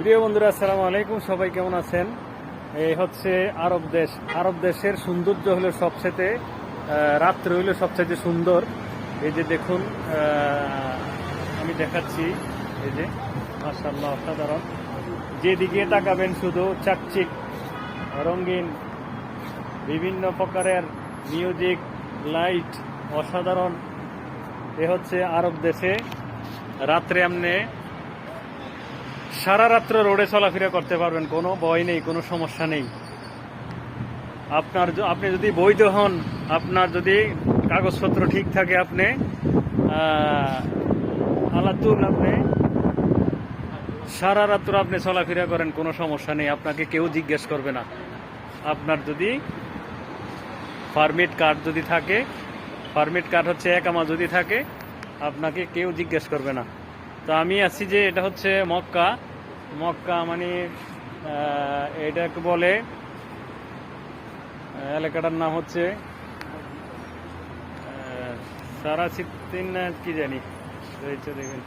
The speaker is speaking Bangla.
প্রিয় বন্ধুরা, আসসালামু আলাইকুম। সবাই কেমন আছেন? এই হচ্ছে আরব দেশ। আরব দেশের সৌন্দর্য হলো সবচেয়ে রাত্রে হইলো সবচেয়ে সুন্দর। এই যে দেখুন, আমি দেখাচ্ছি। এই যে মাশাআল্লাহ, অসাধারণ। যেদিকে তাকাবেন শুধু চাকচিক, রঙিন, বিভিন্ন প্রকারের মিউজিক, লাইট, অসাধারণ। এ হচ্ছে আরব দেশে রাত্রে আপনি সারা রাত্র রোডে চলাফেরা করতে পারবেন, কোনো ভয় নেই, কোনো সমস্যা নেই। আপনি যদি বৈধ হন, আপনার যদি কাগজপত্র ঠিক থাকে, আপনি আলাতুল আপনি সারা রাত্র আপনি চলাফেরা করেন, কোনো সমস্যা নেই, আপনাকে কেউ জিজ্ঞেস করবে না। আপনার যদি পারমিট কার্ড যদি থাকে, পারমিট কার্ড হচ্ছে একামা যদি থাকে, আপনাকে কেউ জিজ্ঞেস করবে না। তো আমি আছি যে এটা হচ্ছে মক্কা। মক্কা মানে এটাকে বলে, এলাকাটার নাম হচ্ছে সারাচিত্তিন না কি জানি রয়েছে, দেখেন।